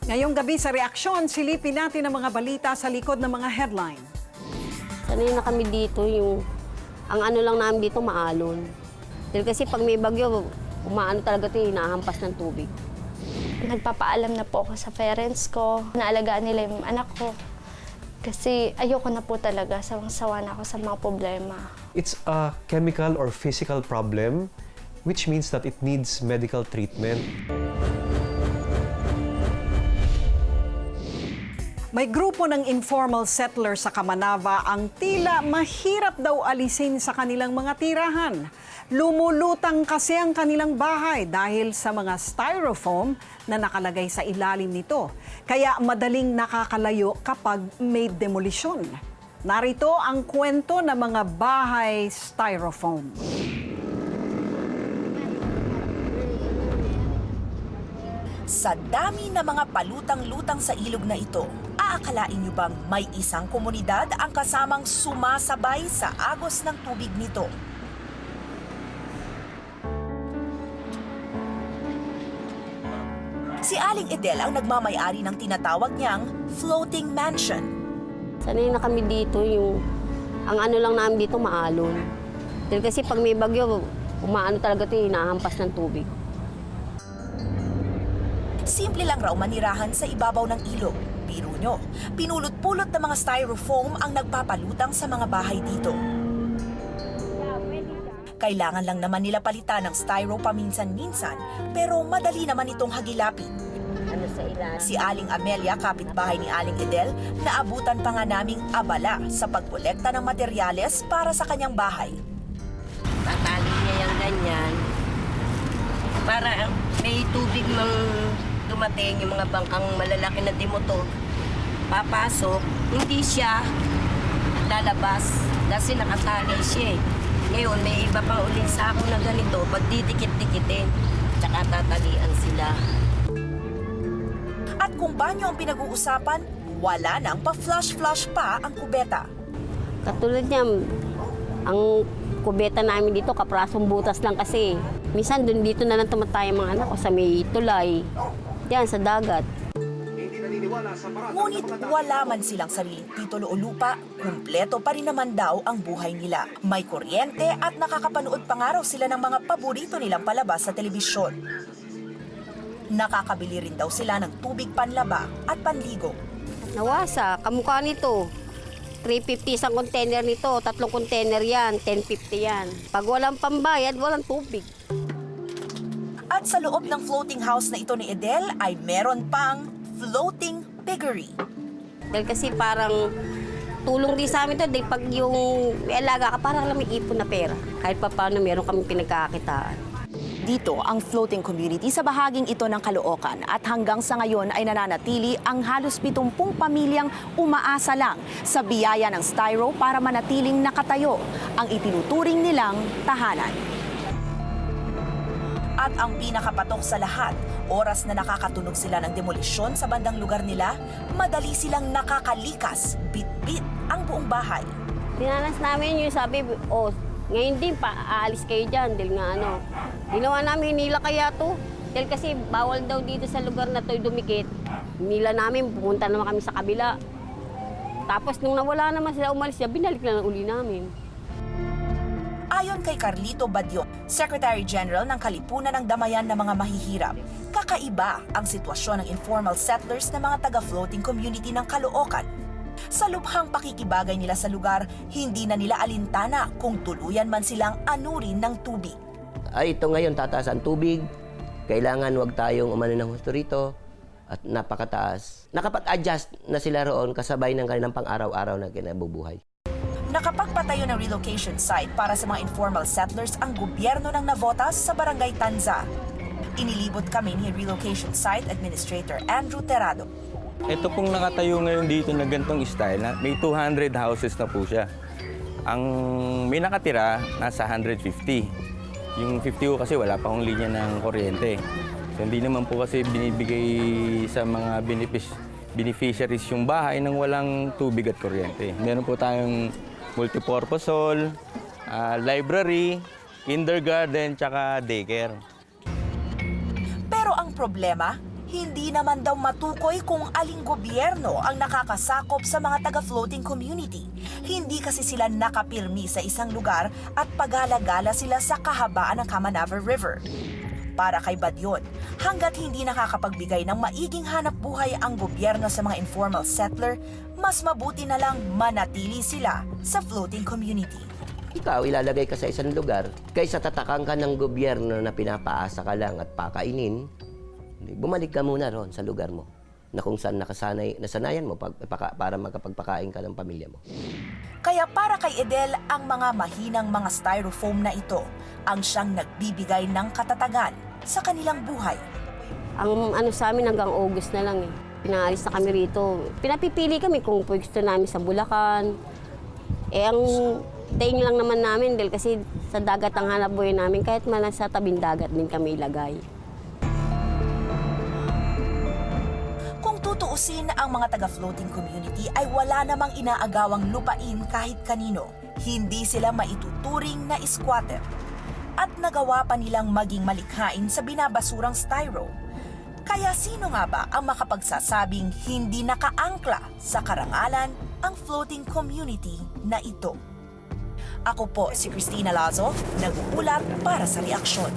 Ngayong gabi sa reaksyon, silipin natin ang mga balita sa likod ng mga headline. Sanay na kami dito, ang ano lang namin dito, maalon. Dahil kasi pag may bagyo, umaano talaga ito, hinahampas ng tubig. Nagpapaalam na po ako sa parents ko, naalagaan nila yung anak ko. Kasi ayoko na po talaga, sawang-sawa na ako sa mga problema. It's a chemical or physical problem, which means that it needs medical treatment. May grupo ng informal settlers sa Kamanava ang tila mahirap daw alisin sa kanilang mga tirahan. Lumulutang kasi ang kanilang bahay dahil sa mga styrofoam na nakalagay sa ilalim nito. Kaya madaling nakakalayo kapag may demolisyon. Narito ang kwento ng mga bahay styrofoam. Sa dami ng mga palutang-lutang sa ilog na ito, aakalain niyo bang may isang komunidad ang kasamang sumasabay sa agos ng tubig nito? Si Aling Edel ang nagmamay-ari ng tinatawag niyang floating mansion. Sanay na kami dito, ang ano lang namin dito, maalon. Dahil kasi pag may bagyo, umaano talaga ito, hinahampas ng tubig. Simple lang raw manirahan sa ibabaw ng ilog. Biro nyo, pinulot-pulot ng mga styrofoam ang nagpapalutang sa mga bahay dito. Kailangan lang naman nila palitan ng styro paminsan-minsan, pero madali naman itong hagilapin. Si Aling Amelia, kapitbahay ni Aling Edel, naabutan pa nga naming abala sa pagkolekta ng materyales para sa kanyang bahay. Tatali niya yung ganyan para may tubig mang dumating, yung mga bangkang malalaki na demotor papasok, hindi siya lalabas kasi nakatali siya eh. Ngayon, may iba pang uling sako na ganito, pag didikit-dikitin, tsaka tatalian sila. At kung banyo ang pinag-uusapan, wala nang pa-flush-flush pa ang kubeta. Katulad niya, ang kubeta namin dito, kaprasong butas lang kasi. Minsan dito na lang tumatay mga anak ko sa may tulay. Diyan, sa dagat. Ngunit wala man silang sariling titulo o lupa, kumpleto pa rin naman daw ang buhay nila. May kuryente at nakakapanood pa nga raw sila ng mga paborito nilang palabas sa telebisyon. Nakakabili rin daw sila ng tubig panlaba at panligo. Nawasa, kamukha nito. 350 isang container nito, 3 container yan, 1050 yan. Pag walang pambayad, walang tubig. At sa loob ng floating house na ito ni Edel ay meron pang floating piggery. Dahil kasi parang tulong din sa amin to, dahil pag yung may alaga ka, parang lang may ipon na pera. Kahit pa paano meron kami pinagkakitaan. Dito ang floating community sa bahaging ito ng Caloocan at hanggang sa ngayon ay nananatili ang halos 70 pamilyang umaasa lang sa biyaya ng styro para manatiling nakatayo ang itinuturing nilang tahanan. At ang pinakapatok sa lahat, oras na nakakatunog sila ng demolisyon sa bandang lugar nila, madali silang nakakalikas, bit-bit ang buong bahay. Dinanas namin yung sabi, ngayon din pa, aalis kayo dyan. Dahil nga ginawa namin, hinila kaya to. Dahil kasi bawal daw dito sa lugar na to'y dumikit. Hinila namin, pumunta naman kami sa kabila. Tapos nung nawala naman sila umalis, binalik na uli namin. Ayon kay Carlito Badyon, Secretary General ng Kalipunan ng Damayan ng mga Mahihirap, kakaiba ang sitwasyon ng informal settlers na mga taga-floating community ng Caloocan. Sa lubhang pakikibagay nila sa lugar, hindi na nila alintana kung tuluyan man silang anurin ng tubig. Ay, ito ngayon, tataas ang tubig. Kailangan wag tayong umano ng husto rito at napakataas. Nakapag-adjust na sila roon kasabay ng kanilang pang-araw-araw na kinabubuhay. Nakapagpatayo ng relocation site para sa mga informal settlers ang gobyerno ng Navotas sa Barangay Tanza. Inilibot kami ni Relocation Site Administrator Andrew Terrado. Ito pong nakatayo ngayon dito na gantong style, may 200 houses na po siya. Ang may nakatira, nasa 150. Yung 50 kasi wala pa akong linya ng kuryente. So hindi naman po kasi binibigay sa mga beneficiaries yung bahay nang walang tubig at kuryente. Meron po tayong multipurpose hall, library, kindergarten, tsaka daycare. Pero ang problema, Hindi naman daw matukoy kung aling gobyerno ang nakakasakop sa mga taga-floating community. Hindi kasi sila nakapirmi sa isang lugar at pagala-gala sila sa kahabaan ng Kamanava River. Para kay Badyon, hanggat hindi nakakapagbigay ng maiging hanap buhay ang gobyerno sa mga informal settler, mas mabuti na lang manatili sila sa floating community. Ikaw, ilalagay ka sa isang lugar, kaysa tatakang ka ng gobyerno na pinapaasa ka lang at pakainin, bumalik ka muna ron sa lugar mo na kung saan nasanayan mo para makapagpakain ka ng pamilya mo. Kaya para kay Edel, ang mga mahinang mga styrofoam na ito ang siyang nagbibigay ng katatagan sa kanilang buhay. Ang ano sa amin hanggang August na lang eh. Pinaalis na kami rito. Pinapipili kami kung pwesto namin sa Bulacan. Ang daing lang naman namin dahil kasi sa dagat ang hanap buhay namin kahit man sa tabing dagat din kami ilagay. Kung tutuusin, ang mga taga-floating community ay wala namang inaagawang lupain kahit kanino. Hindi sila maituturing na squatter. At nagawa pa nilang maging malikhain sa binabasurang styro. Kaya sino nga ba ang makapagsasabing hindi nakaangkla sa karangalan ang floating community na ito? Ako po si Christina Lazo, nag-uulat para sa Reaksyon.